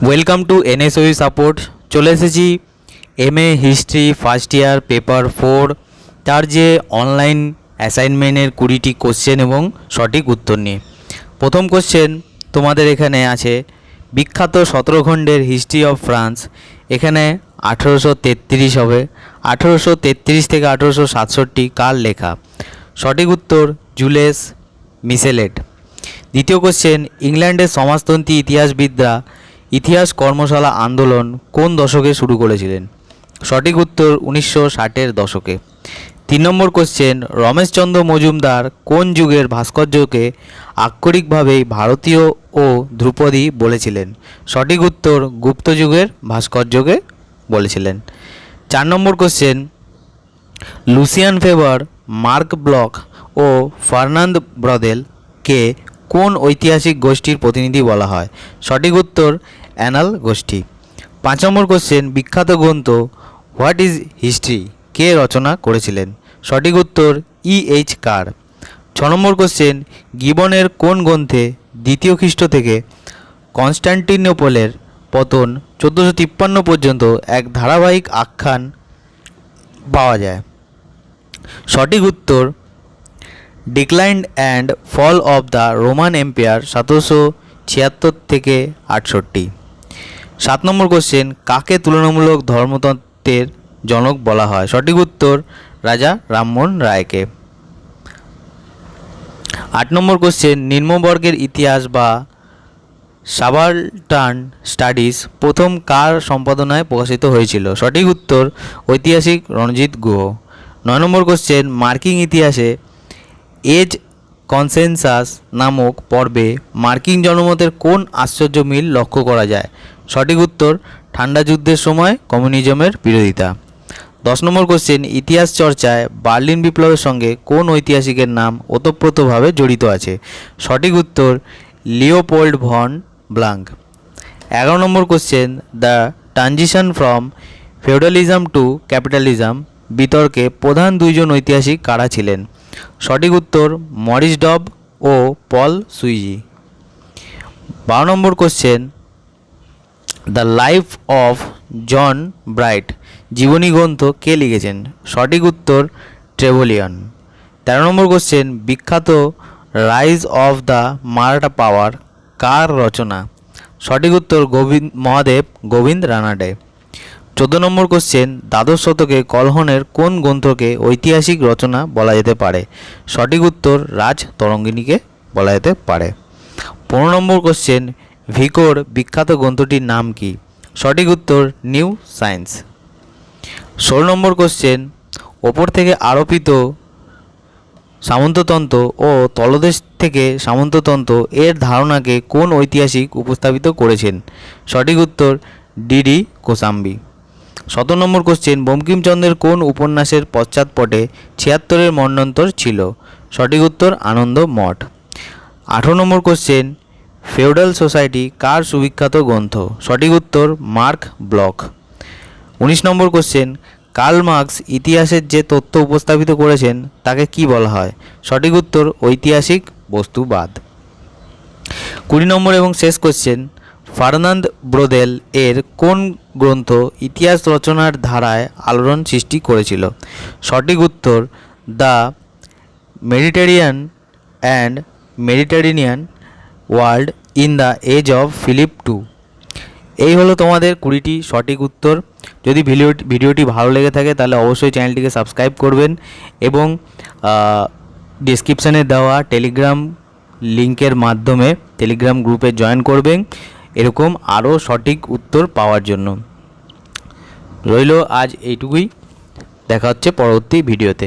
Welcome to এনএসওই support. চলে এসেছি MA history first year paper 4 তার যে অনলাইন অ্যাসাইনমেন্টের 20টি কোশ্চেন এবং সঠিক উত্তর নিয়ে। প্রথম কোশ্চেন তোমাদের এখানে আছে, বিখ্যাত 17 খণ্ডের হিস্ট্রি অফ ফ্রান্স এখানে 1833 হবে। 1833 থেকে 1867 কার লেখা? সঠিক উত্তর জুলিয়াস মিশেলেট। দ্বিতীয় কোশ্চেন, ইংল্যান্ডের সমাজতন্ত্রী ইতিহাসবিদরা ইতিহাস কর্মশালা আন্দোলন কোন দশকে শুরু করেছিলেন? সঠিক উত্তর 1960-এর দশকে। 3 নম্বর কোশ্চেন, রমেশচন্দ্র মজুমদার কোন যুগের ভাস্কর্যকে আক্ষরিকভাবেই ভারতীয় ও ধ্রুপদী বলেছিলেন? সঠিক উত্তর গুপ্ত যুগের ভাস্কর্যকে বলেছিলেন। 4 নম্বর question, Lucien Febvre, Marc Bloch ও ফার্নান্দ ব্রদেলকে কোন ঐতিহাসিক গোষ্ঠীর প্রতিনিধি বলা হয়? সঠিক উত্তর অ্যানাল গোষ্ঠী। 5 নম্বর কোশ্চেন, বিখ্যাত গ্রন্থ হোয়াট ইজ হিস্ট্রি কে রচনা করেছিলেন? সঠিক উত্তর E.H. কার। 6 নম্বর কোশ্চেন, গিবনের কোন গ্রন্থে দ্বিতীয় খ্রিস্ট থেকে কনস্টান্টিনোপলের পতন 1453 পর্যন্ত এক ধারাবাহিক আখ্যান পাওয়া যায়? সঠিক উত্তর decline and fall of the Roman Empire 1776 থেকে 68। 7 নম্বর কোশ্চেন, কাকে তুলনামূলক ধর্মতত্ত্বের জনক বলা হয়? সঠিক উত্তর রাজা রামমোহন রায়কে। 8 নম্বর কোশ্চেন, নিম্নবর্গের ইতিহাস বা সাবালটার্ন স্টাডিজ প্রথম কার সম্পাদনায় প্রকাশিত হয়েছিল? সঠিক উত্তর ঐতিহাসিক রণজিৎ গুহ। 9 নম্বর কোশ্চেন, মার্কিন ইতিহাসে এজ কনসেনসাস নামক পর্বে মার্কিন জনমতের কোন আশ্চর্য মিল লক্ষ্য করা যায়? সঠিক উত্তর ঠান্ডা যুদ্ধের সময় কমিউনিজমের বিরোধিতা। 10 নম্বর কোশ্চেন, ইতিহাস চর্চায় বার্লিন বিপ্লবের সঙ্গে কোন ঐতিহাসিকের নাম ওতপ্রোতভাবে জড়িত আছে? সঠিক উত্তর লিওপোল্ড ভন ব্লাঙ্ক। 11 নম্বর question, the transition from feudalism to capitalism বিতর্কে প্রধান দুইজন ঐতিহাসিক কারা ছিলেন? সঠিক উত্তর মরিস ডব ও পল সুইজি। 12 নম্বর question, the life of John Bright জীবনী গ্রন্থ কে লিখেছেন? সঠিক উত্তর ট্রেভলিয়ান। 13 নম্বর কোশ্চেন, বিখ্যাত rise of the Maratha power কার রচনা? সঠিক উত্তর মহাদেব গোবিন্দ রানাডে। 14 নম্বর কোশ্চেন, দ্বাদশ শতকে কলহনের কোন গ্রন্থকে ঐতিহাসিক রচনা বলা যেতে পারে? সঠিক উত্তর রাজ তরঙ্গিনীকে বলা যেতে পারে। 15 নম্বর কোশ্চেন, ভিকোর বিখ্যাত গ্রন্থটির নাম কি? সঠিক উত্তর নিউ সায়েন্স। 16 নম্বর কোশ্চেন, ওপর থেকে আরোপিত সামন্ততন্ত্র ও তলদেশ থেকে সামন্ততন্ত্র এর ধারণাকে কোন ঐতিহাসিক উপস্থাপিত করেছেন? সঠিক উত্তর ডিডি কোসাম্বি। 17 নম্বর কোশ্চেন, বঙ্কিমচন্দ্রের কোন উপন্যাসের পশ্চাৎপটে 76-এর মন্বন্তর ছিল? সঠিক উত্তর আনন্দ মঠ। 18 নম্বর কোশ্চেন, ফেউডাল সোসাইটি কার সুবিখ্যাত গ্রন্থ? সঠিক উত্তর মার্ক ব্লক। 19 নম্বর কোশ্চেন, কার্ল মার্কস ইতিহাসের যে তথ্য উপস্থাপিত করেছেন তাকে কি বলা হয়? সঠিক উত্তর ঐতিহাসিক বস্তুবাদ। 20 নম্বর এবং শেষ কোশ্চেন, ফার্নান্দ ব্রদেল এর কোন গ্রন্থ ইতিহাস রচনার ধারায় আলোড়ন সৃষ্টি করেছিল? সঠিক উত্তর the Mediterranean and Mediterranean world in the age of Philip II। এই হলো তোমাদের 20টি সঠিক উত্তর। যদি ভিডিওটি ভালো লেগে থাকে তাহলে অবশ্যই চ্যানেলটিকে সাবস্ক্রাইব করবেন এবং ডেসক্রিপশানে দেওয়া টেলিগ্রাম লিঙ্কের মাধ্যমে টেলিগ্রাম গ্রুপে জয়েন করবেন এরকম আরও সঠিক উত্তর পাওয়ার জন্য। রইল আজ এইটুকুই, দেখা হচ্ছে পরবর্তী ভিডিওতে।